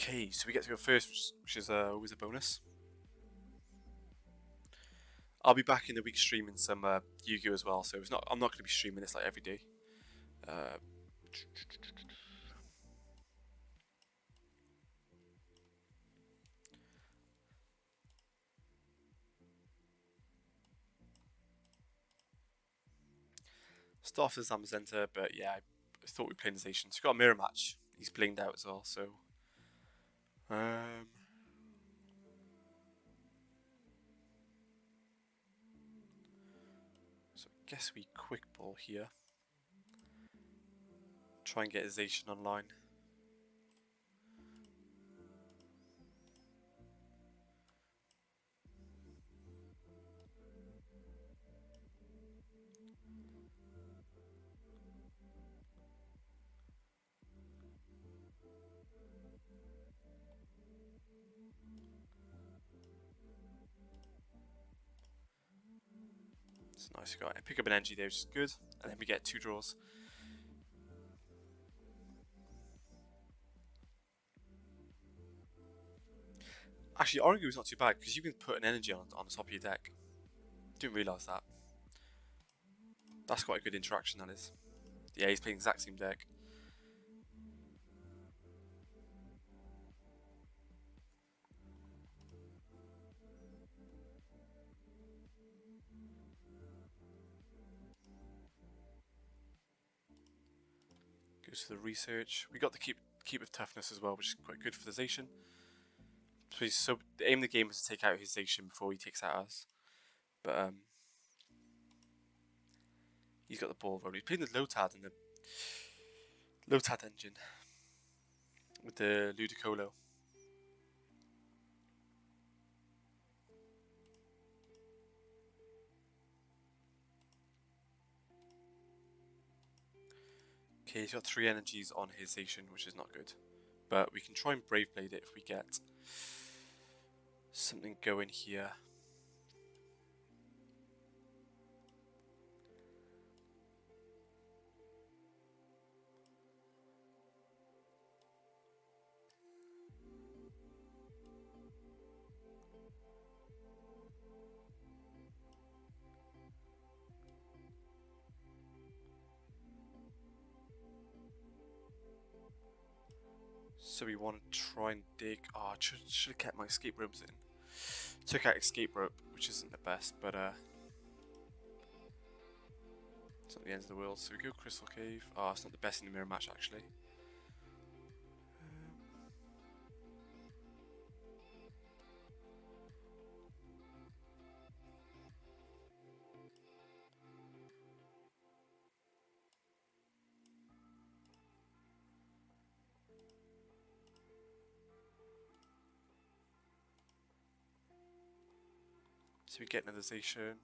Okay, so we get to go first, which is always a bonus. I'll be back in the week streaming some Yu-Gi-Oh as well, so I'm not going to be streaming this like every day. Start off as Zamazenta, but yeah, I thought we'd play Zacian. So we've got a mirror match. He's blinged out as well, so so I guess we quick ball here. Try and get Zacian online. It's nice. We got pick up an energy there, which is good, and then we get 2 draws. Actually, Orangu is not too bad because you can put an energy on the top of your deck. Didn't realise that. That's quite a good interaction, that is. Yeah, he's playing the exact same deck. Goes to the research. We got the keep of toughness as well, which is quite good for the Zacian. So the aim of the game is to take out his Zacian before he takes out us. But he's got the ball rolling. He's playing the Lotad in the Lotad engine with the Ludicolo. Okay, he's got 3 energies on his Zacian, which is not good. But we can try and Brave Blade it if we get something going here. So we want to try and dig. Oh, I should have kept my escape ropes in. Took out escape rope, which isn't the best, but it's not the end of the world. So we go Crystal Cave. Oh, it's not the best in the mirror match actually. So we get another Zacian.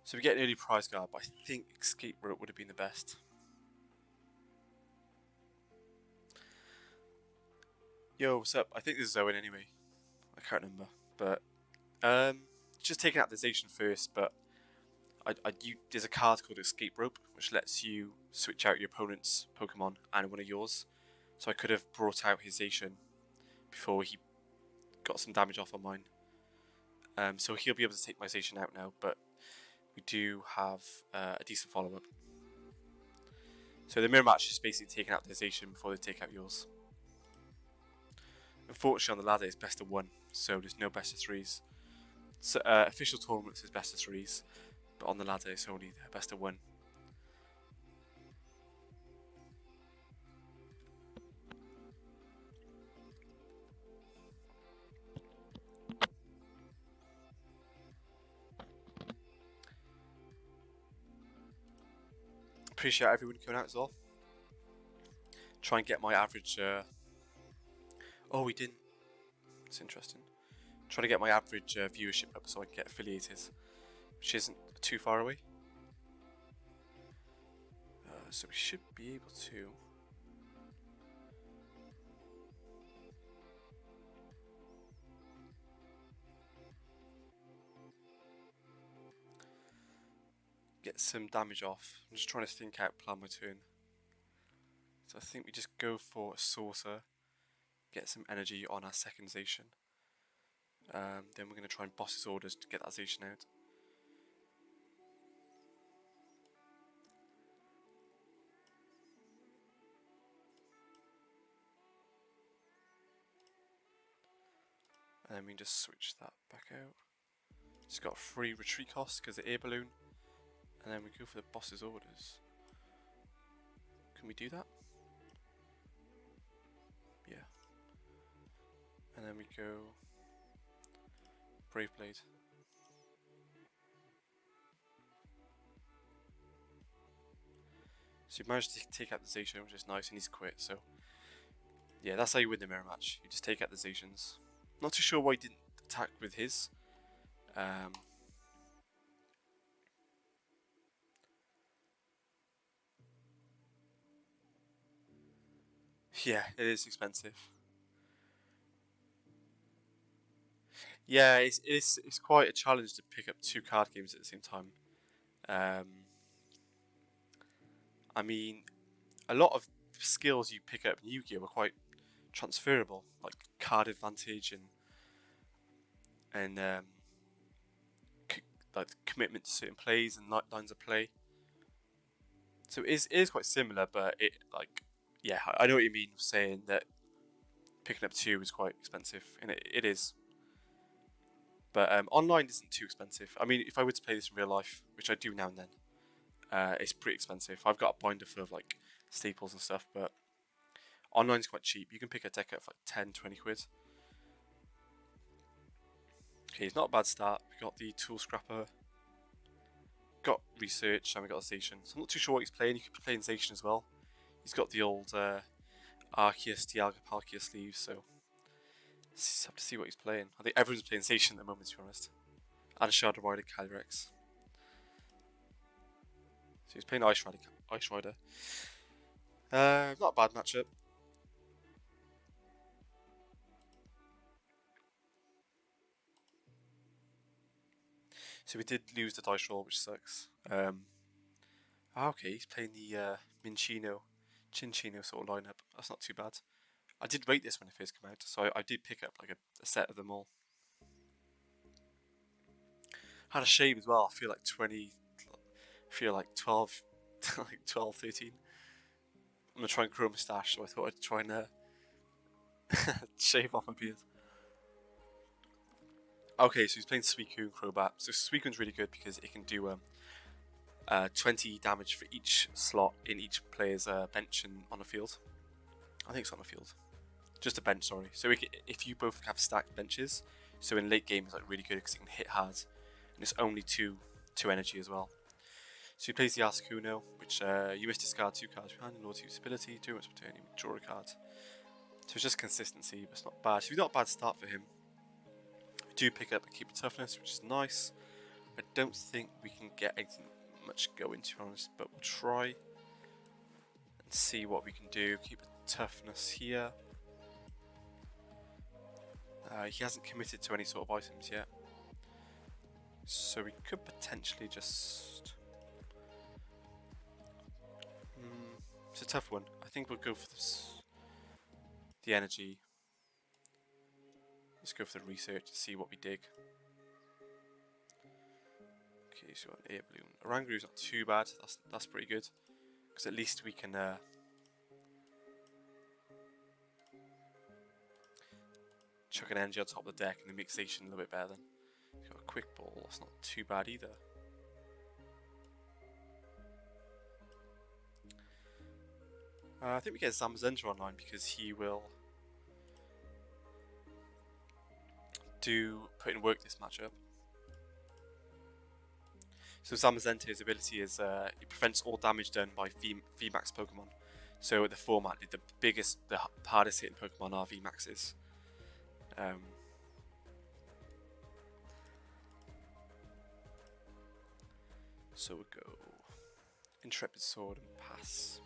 So we get an early prize guard, but I think escape rope would have been the best. Yo, what's up? I think this is Owen anyway. I can't remember, but just taking out the Zacian first. But there's a card called Escape Rope, which lets you switch out your opponent's Pokemon and one of yours. So I could have brought out his Zacian before he got some damage off on mine. So he'll be able to take my Zacian out now, but we do have a decent follow-up. So the mirror match is basically taking out the Zacian before they take out yours. Unfortunately, on the ladder it's best of 1, so there's no best of 3s. So, official tournaments is best of 3s, but on the ladder it's only best of 1. Appreciate everyone coming out as well. Try and get my average. Oh, we didn't. It's interesting. Trying to get my average viewership up so I can get affiliated, which isn't too far away. So we should be able to. get some damage off. I'm just trying to think out, plan my turn. So I think we just go for a saucer, get some energy on our second Zacian. Then we're going to try and boss his orders to get that Zacian out. And then we just switch that back out. It's got free retreat cost because of air balloon. And then we go for the boss's orders. Can we do that? Yeah. And then we go Brave Blade. So you managed to take out the Zacian, which is nice, and he's quit. So yeah, that's how you win the mirror match. You just take out the Zacians. Not too sure why he didn't attack with his. Yeah, it is expensive. Yeah, it's quite a challenge to pick up 2 card games at the same time. I mean, a lot of skills you pick up in Yu-Gi-Oh are quite transferable, like card advantage and like commitment to certain plays and lines of play. So it is quite similar, but it yeah, I know what you mean saying that picking up 2 is quite expensive, and it is. But online isn't too expensive. I mean, if I were to play this in real life, which I do now and then, it's pretty expensive. I've got a binder full of like staples and stuff, but online's quite cheap. You can pick a deck up for like 10-20 quid. Okay, it's not a bad start. We got the Tool Scrapper, got Research, and we got a Zacian. So I'm not too sure what he's playing. He could be playing Zacian as well. He's got the old Arceus, Dialga Palkia sleeves, so just have to see what he's playing. I think everyone's playing Zacian at the moment, to be honest. And Shadow Rider Calyrex. So he's playing Ice Rider. Not a bad matchup. So we did lose the dice roll, which sucks. Okay, he's playing the Chinchino sort of lineup. That's not too bad. I did rate this when it first came out, so I did pick up like a set of them all. Had a shave as well. I feel like 20. I feel like 12, like 12, 13. I'm gonna try and grow a moustache, so I thought I'd try and shave off my beard. Okay, so he's playing Suicune Crobat. So Suicune's really good because it can do 20 damage for each slot in each player's bench and on the field. I think it's on the field. Just a bench, sorry. So if you both have stacked benches, so in late game it's like really good because it can hit hard, and it's only two energy as well. So he plays the Articuno, which you must discard 2 cards behind in order to use ability. 2 months per turn, you draw a card. So it's just consistency, but it's not bad. So it's not a bad start for him. We do pick up a Keeper Toughness, which is nice. I don't think we can get anything much going, to be honest, but we'll try and see what we can do. Keeper Toughness here. He hasn't committed to any sort of items yet, so we could potentially just... it's a tough one. I think we'll go for the energy. Let's go for the research to see what we dig. Okay, so an air balloon. Orangru's not too bad. That's pretty good, because at least we can chuck an energy on top of the deck and then make Zacian a little bit better. Then we've got a quick ball. That's not too bad either. I think we get Zamazenta online because he will put in work this matchup. So Zamazenta's ability is it prevents all damage done by VMAX Pokemon. So at the format, the hardest hitting Pokemon are VMAXs. So we'll go Intrepid Sword and pass.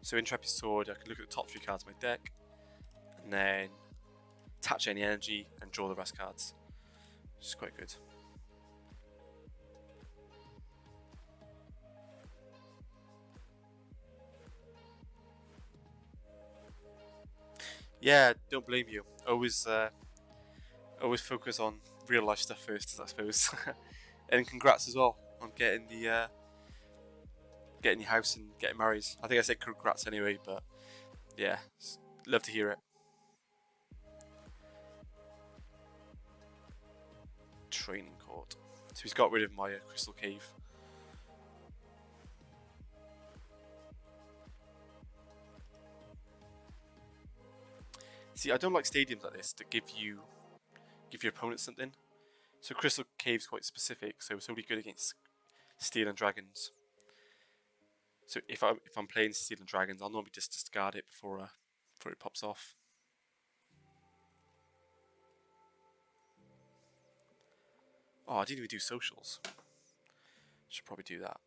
So Intrepid Sword, I can look at the top 3 cards of my deck, and then attach any energy and draw the rest cards, which is quite good. Yeah, don't blame you. Always focus on real life stuff first, I suppose. And congrats as well on getting your house and getting married. I think I said congrats anyway, but yeah, love to hear it. Training court. So he's got rid of my crystal cave. See, I don't like stadiums like this that give your opponent something. So crystal cave's quite specific, so it's only good against steel and dragons. So if I'm playing steel and dragons, I'll normally just discard it before it pops off. Oh, I didn't even do socials. Should probably do that.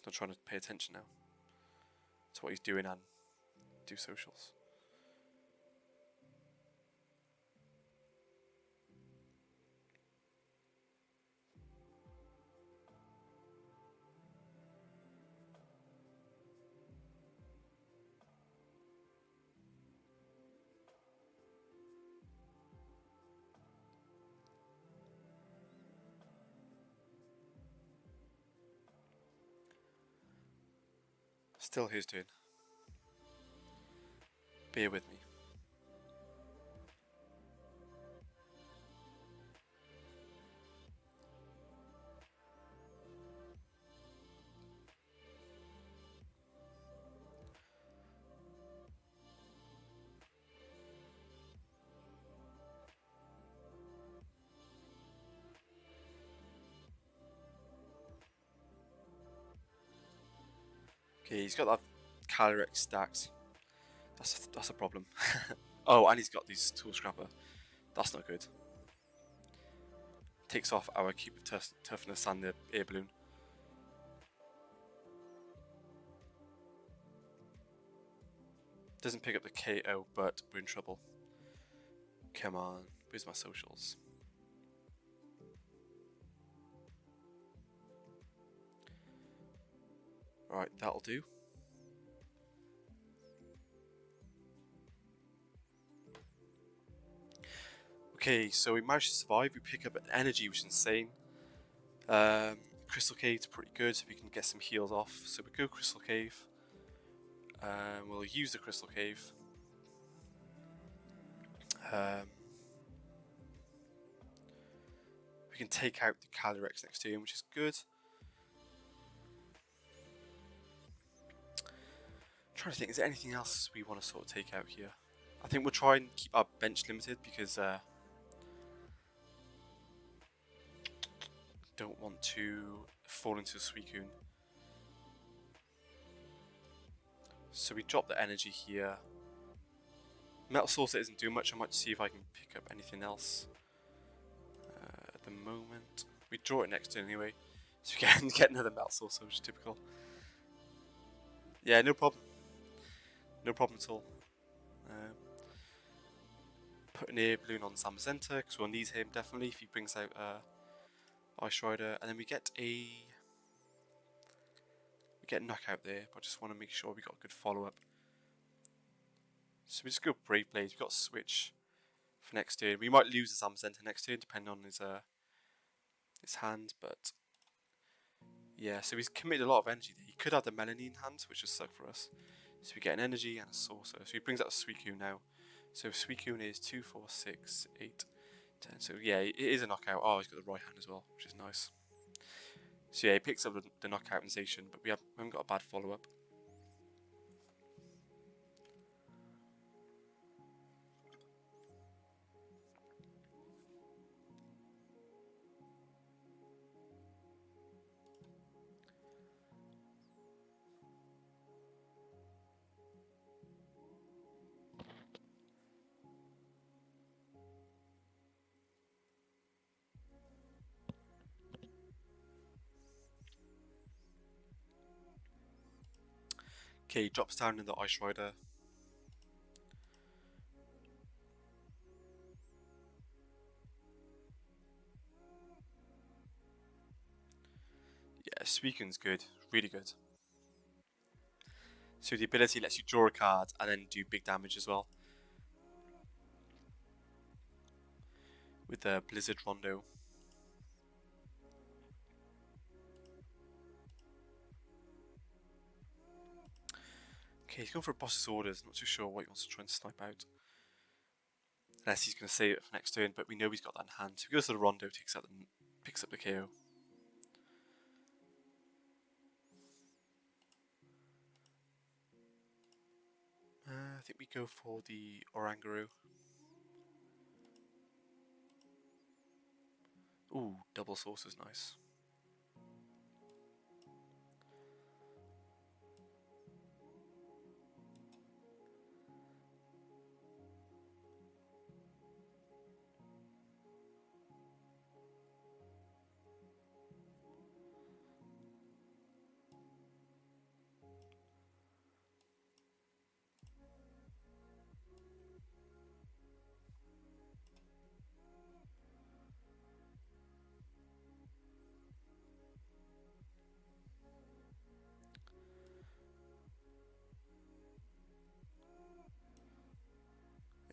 I'm trying to pay attention now to what he's doing and do socials. Still his turn. Bear with me. Okay, he's got that Calyrex stacked. That's a problem. Oh, and he's got these tool scrapper. That's not good. Takes off our cube of toughness and the air balloon. Doesn't pick up the KO, but we're in trouble. Come on, where's my socials? Alright, that'll do. Okay, so we managed to survive. We pick up an energy, which is insane. Crystal Cave's pretty good, so we can get some heals off. So we go Crystal Cave. We'll use the Crystal Cave. We can take out the Calyrex next turn, which is good. I'm trying to think, is there anything else we want to sort of take out here? I think we'll try and keep our bench limited because don't want to fall into a Suicune. So we drop the energy here. Metal Saucer isn't doing much. I might see if I can pick up anything else. At the moment, we draw it next turn anyway, so we can get another Metal Saucer, which is typical. Yeah, no problem. No problem at all. Put an air balloon on Zamazenta because we'll need him definitely if he brings out Ice Rider, and then we get knockout there. But I just want to make sure we got a good follow up. So we just go Brave Blade. We've got Switch for next turn. We might lose the Zamazenta next turn depending on his hand, but yeah. So he's committed a lot of energy there. He could have the Melanine in hand, which would suck for us. So we get an energy and a Saucer. So he brings out a Suicune now. So Suicune is 2, 4, 6, 8, 10. So yeah, it is a knockout. Oh, he's got the right hand as well, which is nice. So yeah, he picks up the knockout in Zacian, but we haven't got a bad follow up. Okay, he drops down in the Ice Rider. Yeah, Suicune's good, really good. So the ability lets you draw a card and then do big damage as well. With the Blizzard Rondo. Okay, he's going for a boss's orders. Not too sure what he wants to try and snipe out. Unless he's going to save it for next turn, but we know he's got that in hand. So he goes to the Rondo, picks up the KO. I think we go for the Oranguru. Ooh, double source is nice.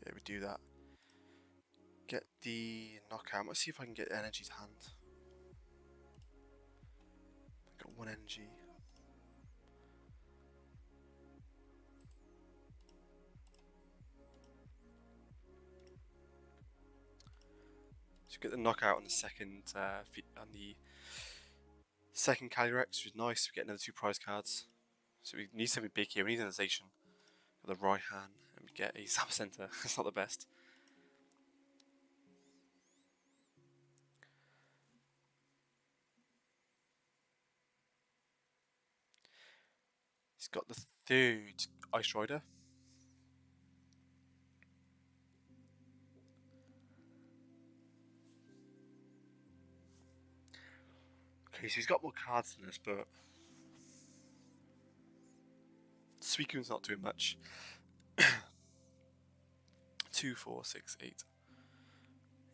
Yeah, we do that. Get the knockout. Let's see if I can get energy to hand. I've got 1 energy. So get the knockout on the second Calyrex, which is nice. We get another 2 prize cards. So we need something big here. We need an Zacian. Got the Raihan, and we get a Zapcenter. That's not the best. He's got the 3rd Ice Rider. Okay, so he's got more cards than this, but Suicune's not doing much. 2, 4, 6, 8.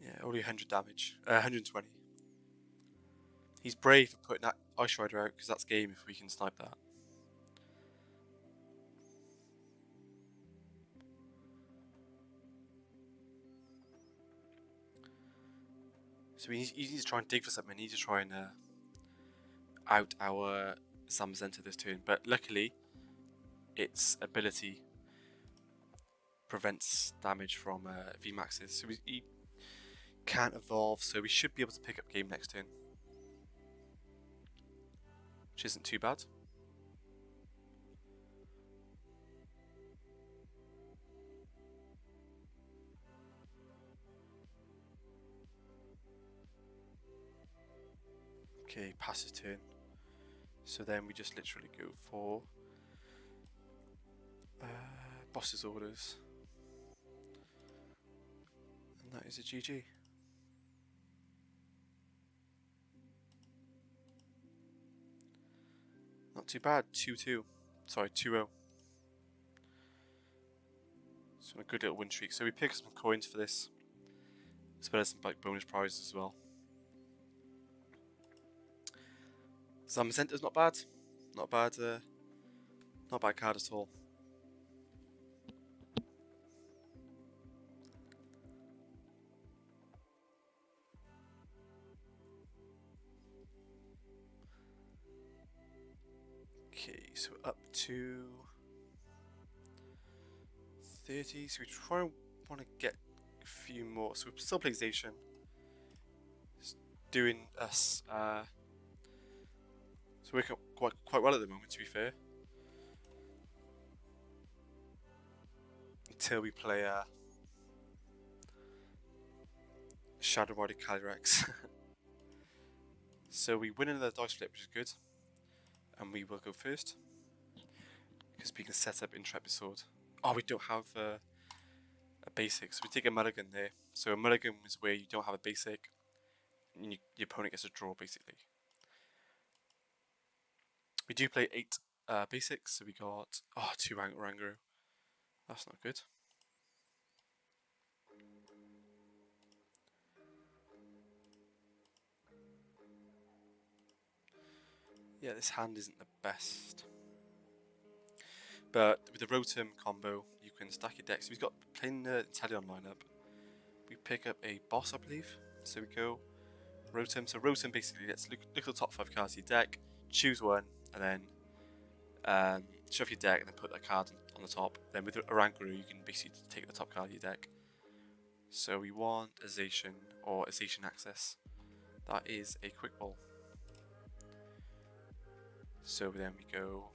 Yeah, only 100 damage. 120. He's brave for putting that Ice Rider out because that's game if we can snipe that. So he needs to try and dig for something. He needs to try and out our Zamazenta this turn. But luckily, its ability prevents damage from VMAXs. So he can't evolve, so we should be able to pick up game next turn. Which isn't too bad. Okay, pass his turn. So then we just literally go for boss's orders. And that is a GG. Not too bad, 2-2. Sorry, 2-0. So a good little win streak. So we pick some coins for this, as well as some like bonus prizes as well. Zamazenta's not bad. Not bad card at all. Okay, so up to 30. So we try and want to get a few more. So we're still playing Zacian. It's doing us. So we're quite well at the moment, to be fair. Until we play Shadow Rider Calyrex. So we win another dice flip, which is good. And we will go first. Because we can set up Intrepid Sword. Oh, we don't have a basic. So we take a mulligan there. So a mulligan is where you don't have a basic. And your opponent gets a draw, basically. We do play 8 basics. So we got 2 Oranguru. That's not good. Yeah, this hand isn't the best. But with the Rotom combo, you can stack your decks. So we've got playing the Italian lineup. We pick up a boss, I believe. So we go Rotom. So Rotom basically, let's look at the top 5 cards of your deck, choose one, and then shuffle your deck and then put that card on the top. Then with Oranguru, you can basically take the top card of your deck. So we want a Zacian or a Zacian Access. That is a Quick Ball. So then we go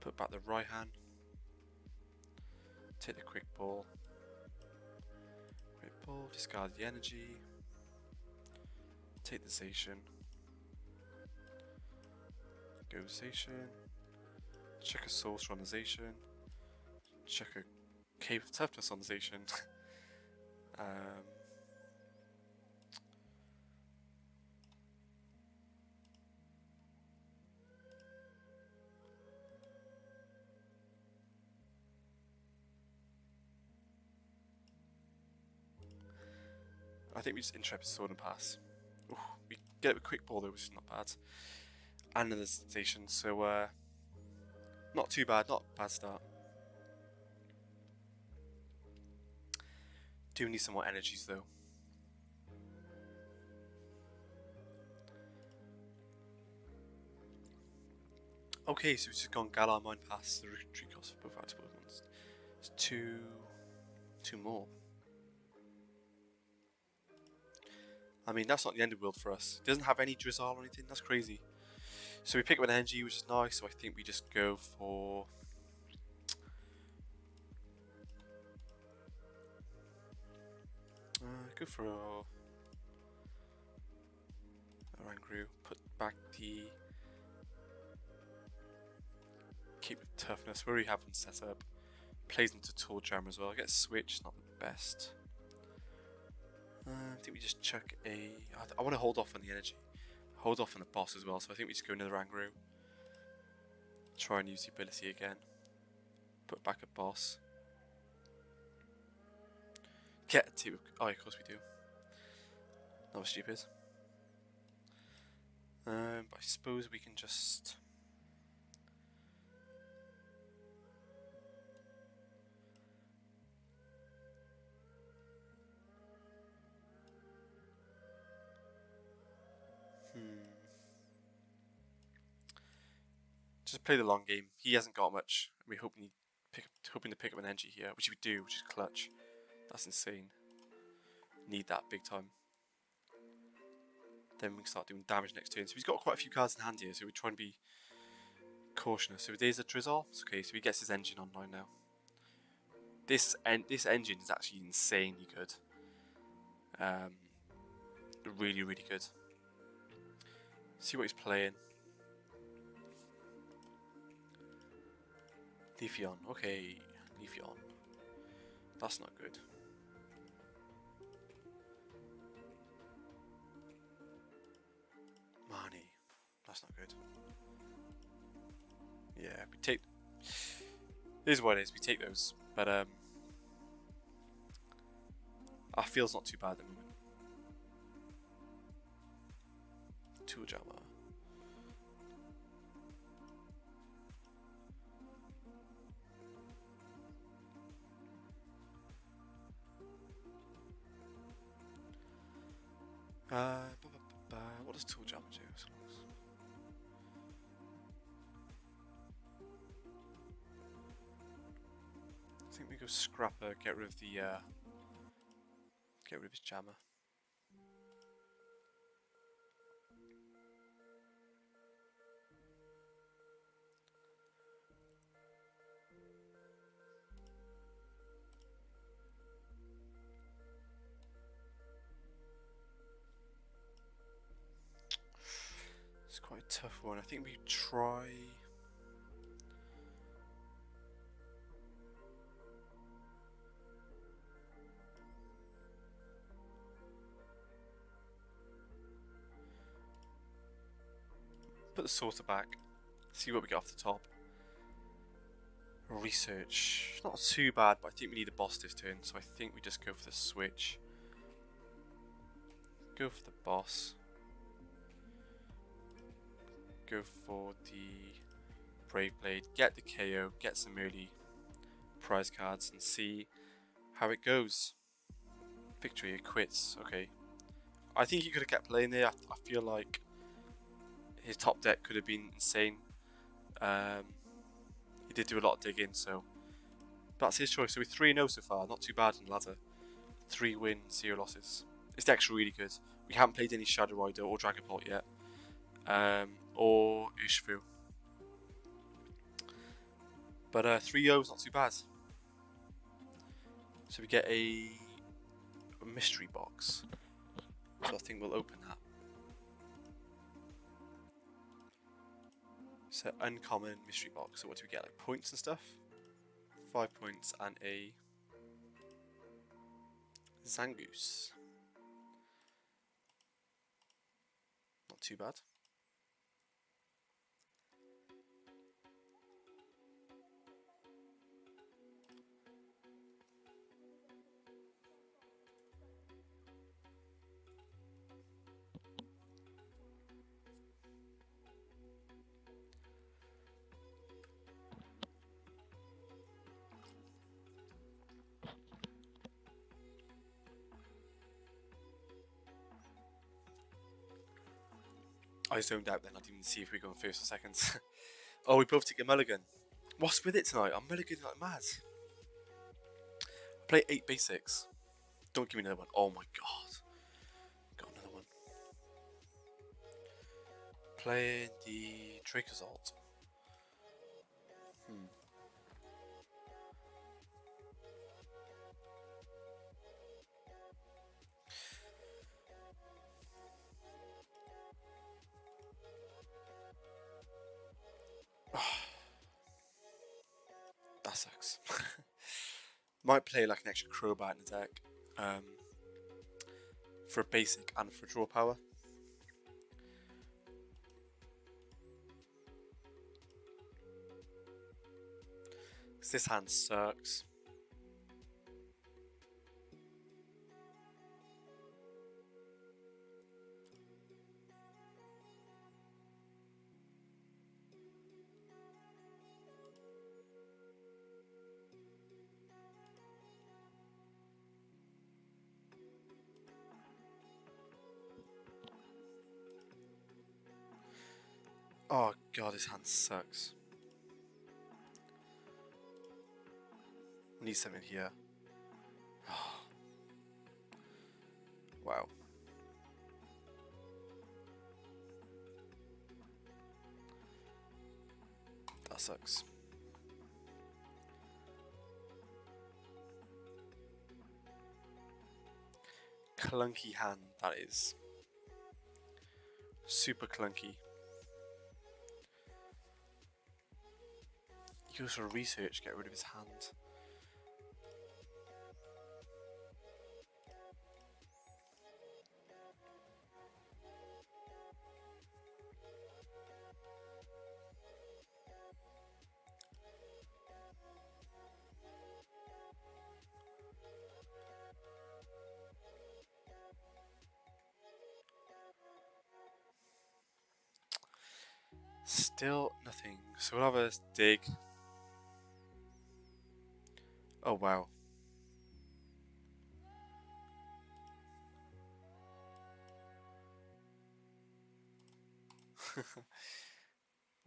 put back the right hand, take the Quick Ball, discard the energy, take the Zacian, go Zacian, check a Sorcerer on the Zacian, check a Cave of Toughness on the Zacian. I think we just Intrepid Sword and pass. Ooh, we get a Quick Ball though, which is not bad. And another Zacian, so not too bad, not a bad start. Do need some more energies though. Okay, so we've just gone Galar Mine Pass, the retreat cost for both active ones. It's two more. I mean, that's not the end of the world for us. It doesn't have any Drizzle or anything, that's crazy. So we pick up an energy, which is nice, so I think we just go for... go for Oranguru, put back the... Keep the Toughness, we already have them set up. Plays into Tool Jammer as well, I get Switch, not the best. I think we just chuck a... I want to hold off on the energy. Hold off on the boss as well, so I think we just go another Oranguru. Try and use the ability again. Put back a boss. Get a 2. Oh, of course we do. That was stupid. But I suppose we can just... Just play the long game. He hasn't got much. We're hoping to pick up an energy here, which we do, which is clutch. That's insane. Need that big time. Then we can start doing damage next turn. So he's got quite a few cards in hand here, so we're trying to be cautious. So there's a Drizzle. Okay, so he gets his engine online now. This engine is actually insanely good. Really, really good. See what he's playing. Leafeon. Okay, Leafeon. That's not good. Marnie. That's not good. Yeah, we take... This is what it is, we take those. But, our field's not too bad at the moment. Tool Jammer. What does Tool Jammer do? I think we go Scrapper, get rid of the get rid of his Jammer. It's quite a tough one. I think we try... Put the sorter back, see what we get off the top. Research, not too bad, but I think we need a boss this turn, so I think we just go for the switch. Go for the boss. Go for the Brave Blade. Get the KO. Get some early prize cards and see how it goes. Victory, it quits. Okay. I think he could have kept playing there. I feel like his top deck could have been insane. He did do a lot of digging, so that's his choice. So we're 3-0 so far. Not too bad in ladder. 3 wins, 0 losses. His deck's really good. We haven't played any Shadow Rider or Dragapult yet. Or Ushfu. But 3-0 is not too bad. So we get a mystery box. So I think we'll open that. So uncommon mystery box. So what do we get? Like points and stuff? 5 points and a Zangoose. Not too bad. I zoned out then, I didn't even see if we were going first or second. Oh, we both took a mulligan. What's with it tonight? I'm mulliganing like mad. I play 8 basics. Don't give me another one. Oh my god. Got another one. Playing the Dracozolt. That sucks. Might play like an extra crowbar in the deck. For a basic and for draw power. Because this hand sucks. Oh god, this hand sucks. Need something here. Wow. That sucks. Clunky hand, that is. Super clunky. He goes for research, get rid of his hand. Still nothing. So we'll have a dig. Oh wow.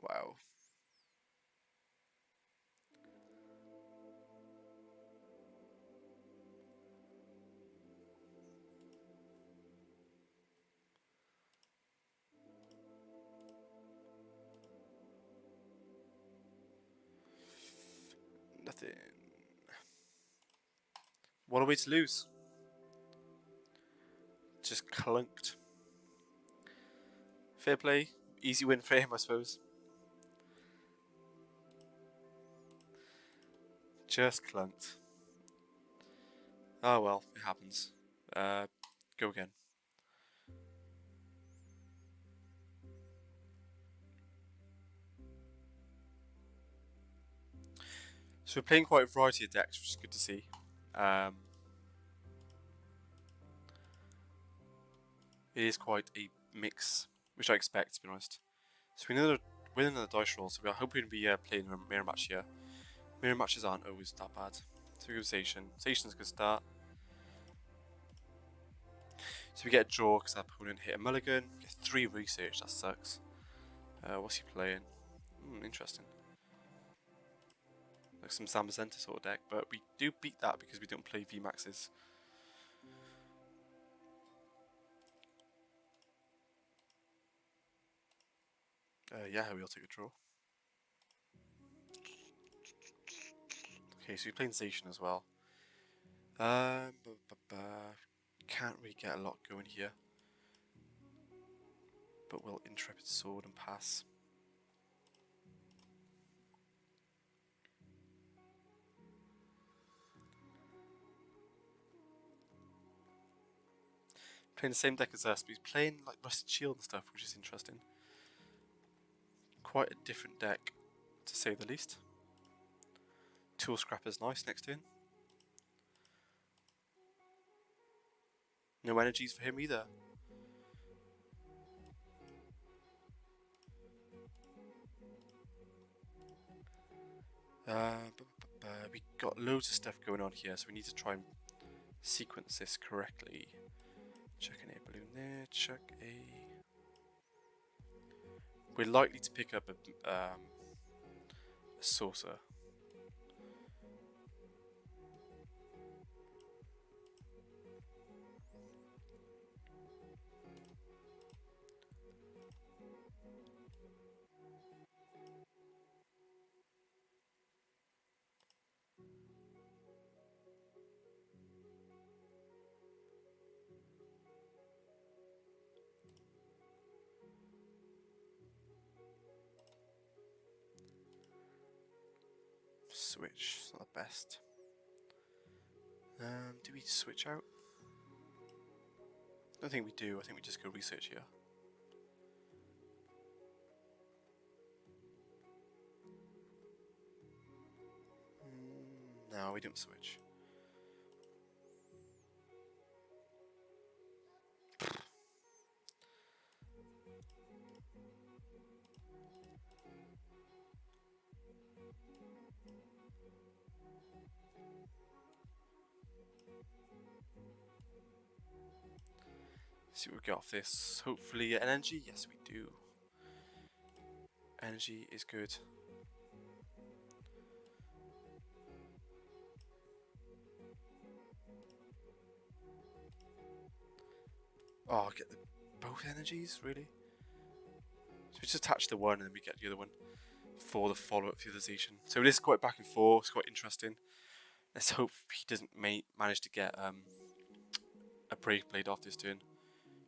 Wow. Nothing. What a way to lose. Just clunked. Fair play. Easy win for him, I suppose. Just clunked. Oh well, it happens. Go again. So we're playing quite a variety of decks, which is good to see. It is quite a mix, which I expect, to be honest. So we know win another dice roll, so we are hoping to be playing a mirror match here. Mirror matches aren't always that bad. So we go Zacian. Zacian's a good start. So we get a draw because our opponent hit a mulligan. Get 3 research, that sucks. What's he playing? Interesting. Like some Zamazenta sort of deck, but we do beat that because we don't play VMAXs. Yeah, we'll take a draw. Okay, so we're playing Zacian as well. Can't really get a lot going here. But we'll Intrepid Sword and pass. Playing the same deck as us, but he's playing like Rusted Shield and stuff, which is interesting. Quite a different deck, to say the least. Tool Scrapper's nice next turn. No energies for him either. We got loads of stuff going on here, so we need to try and sequence this correctly. Chuck an air balloon there, chuck a... We're likely to pick up a saucer. Switch, it's not the best. Do we switch out? I don't think we do, I think we just go research here. No, we don't switch. See what we get off this. Hopefully energy. Yes, we do. Energy is good. Oh, get both energies, really? So we just attach the one and then we get the other one for the follow-up for the Zacian. So it is quite back and forth. It's quite interesting. Let's hope he doesn't manage to get a Brave Blade off this turn.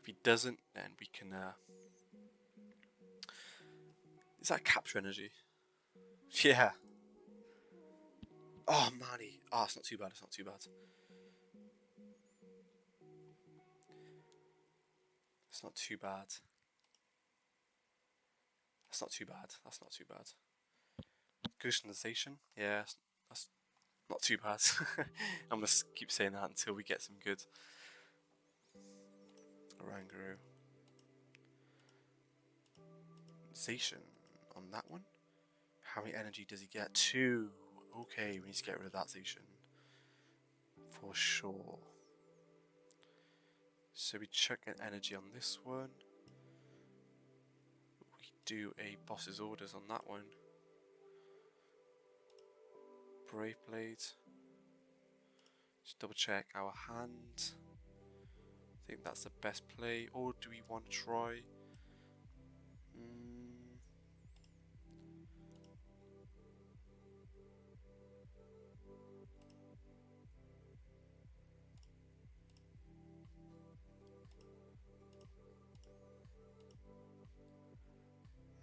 If he doesn't, then we can... Is that capture energy? Yeah. Oh, Manny. Oh, it's not too bad. It's not too bad. It's not too bad. That's not too bad. That's not too bad. Cushionization. Yeah, that's not too bad. I'm going to keep saying that until we get some good. Oranguru. Zacian on that one. How many energy does he get? 2. Okay, we need to get rid of that Zacian. For sure. So we chuck an energy on this one. We do a boss's orders on that one. Brave Blade. Just double check our hand. I think that's the best play. Or do we want to try?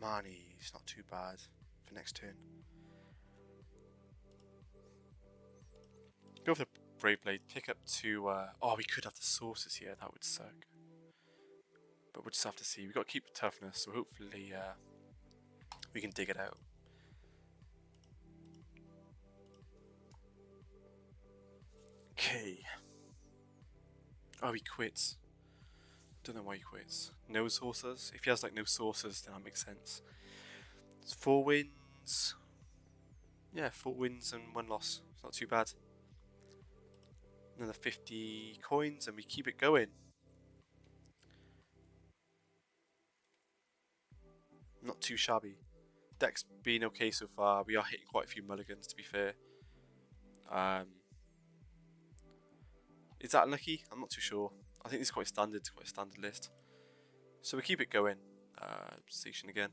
Marnie, it's not too bad for next turn. Go for the Brave Blade, pick up 2. Oh, we could have the sources here, that would suck. But we'll just have to see. We've got to keep the toughness, so hopefully we can dig it out. Okay. Oh, he quits. Don't know why he quits. No sources. If he has like no sources, then that makes sense. It's 4 wins. Yeah, 4 wins and 1 loss. It's not too bad. Another 50 coins and we keep it going. Not too shabby. Deck's been okay so far. We are hitting quite a few mulligans, to be fair. Is that unlucky? I'm not too sure. I think it's quite a standard list. So we keep it going. Zacian again.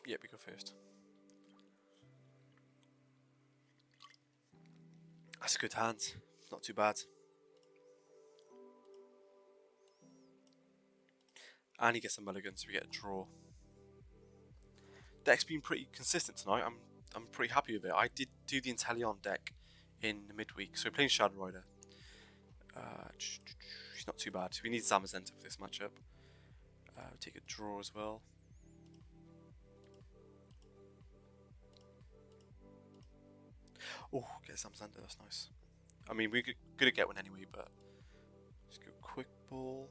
Yep, we go first. That's a good hand. Not too bad. And he gets a mulligan, so we get a draw. Deck's been pretty consistent tonight. I'm pretty happy with it. I did do the Inteleon deck in the midweek, so we're playing Shadow Rider. He's not too bad. We need Zamazenta for this matchup. Take a draw as well. Oh, get Zamazenta, that's nice. I mean, we're gonna get one anyway, but just go quick ball.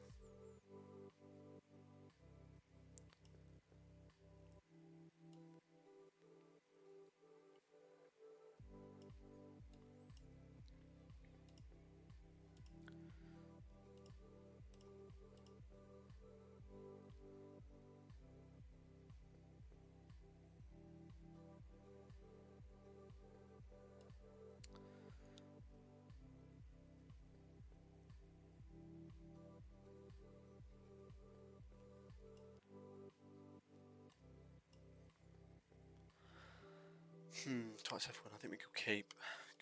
Quite a tough one. I think we could cape.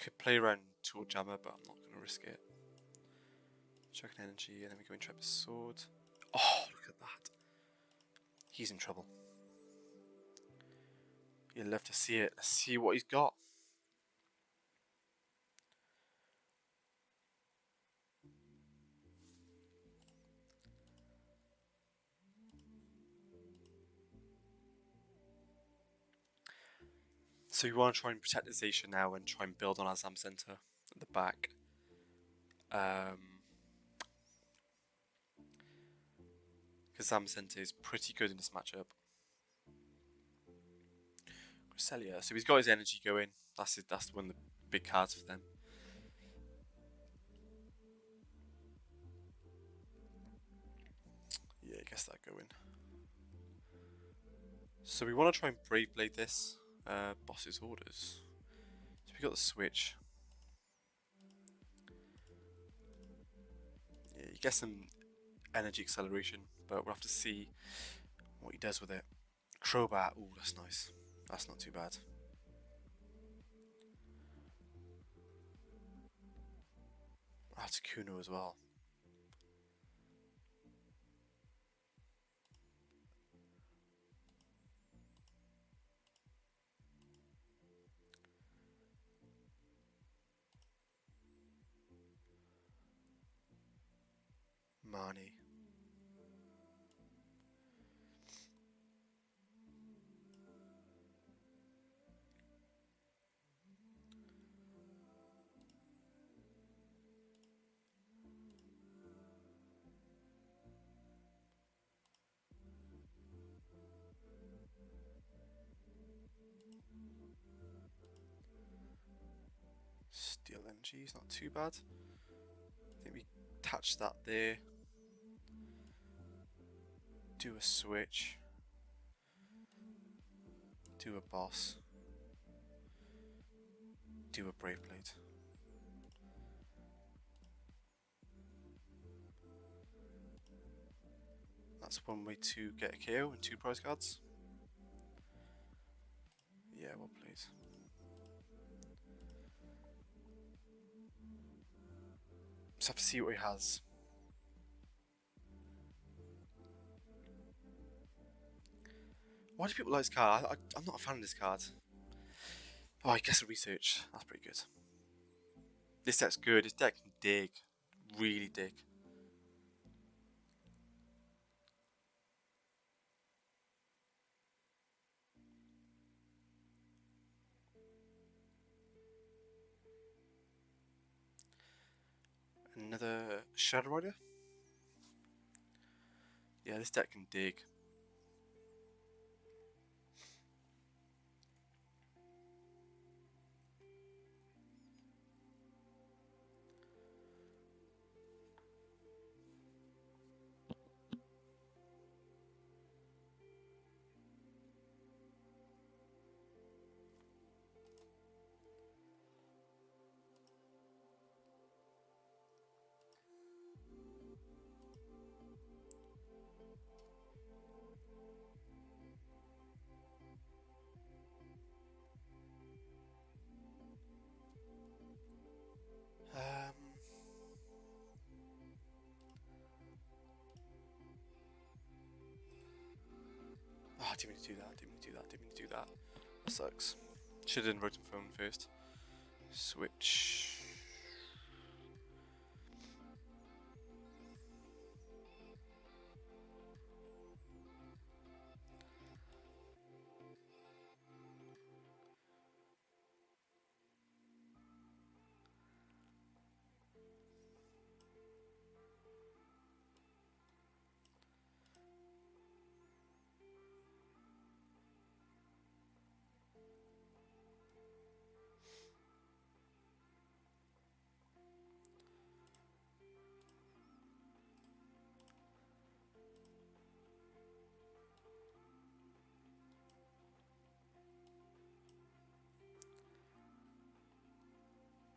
Could play around Tool Jammer, but I'm not going to risk it. Chuck an energy, and then we go Intrepid Sword. Oh, look at that. He's in trouble. You'd love to see it. Let's see what he's got. So we want to try and protect the Zacian now and try and build on our Zamazenta at the back. Because Zamazenta is pretty good in this matchup. Cresselia. So he's got his energy going. That's one of the big cards for them. Yeah, I guess that going. So we want to try and Brave Blade this. Boss's orders. So we got the switch. Yeah, you get some energy acceleration, but we'll have to see what he does with it. Crowbar. Ooh, that's nice. That's not too bad. Articuno as well. Marnie. Steel energy is not too bad. I think we attach that there. Do a switch. Do a boss. Do a Brave Blade. That's one way to get a KO and 2 prize cards. Yeah, well played. Just have to see what he has. Why do people like this card? I'm not a fan of this card. Oh, I guess a research. That's pretty good. This deck's good. This deck can dig. Really dig. Another Shadow Rider. Yeah, this deck can dig. Oh, I didn't mean to do that. Didn't mean to do that. That sucks. Should have done Rotom Phone first. Switch.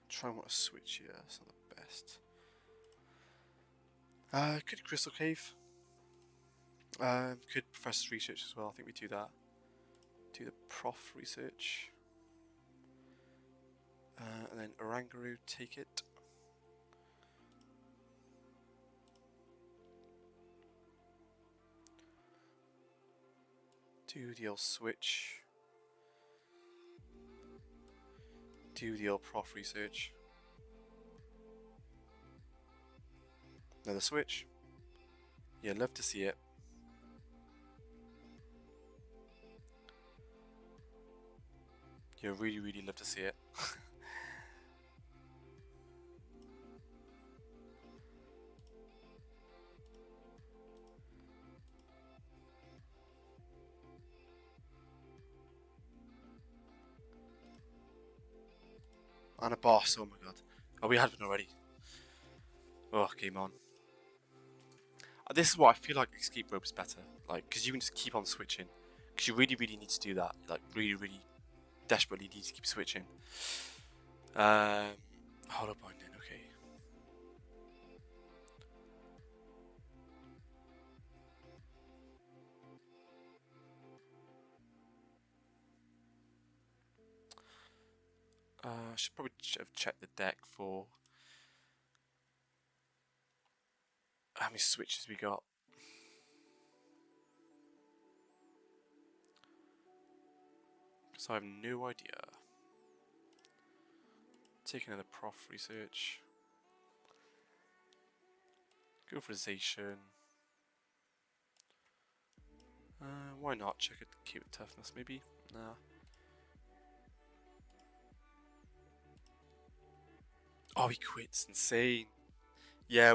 Try and want to switch here. That's not the best. Could Crystal Cave. Could Professor's Research as well. I think we do that. Do the Prof Research. And then Oranguru, take it. Do the old switch. Do the old Prof Research. Another switch. Yeah, love to see it. Yeah, really love to see it. And a boss, oh my god. Oh, we had one already. Oh, game on. This is what I feel like Escape Rope is better. Like, because you can just keep on switching. Because you really need to do that. Like, really desperately need to keep switching. Hollow Binding, okay. I should probably have checked the deck for how many switches we got. Because I have no idea. Take another Prof Research. Go for Zacian. Why not? Check it. Keep it toughness, maybe? Nah. Oh, he quits. Insane. Yeah, we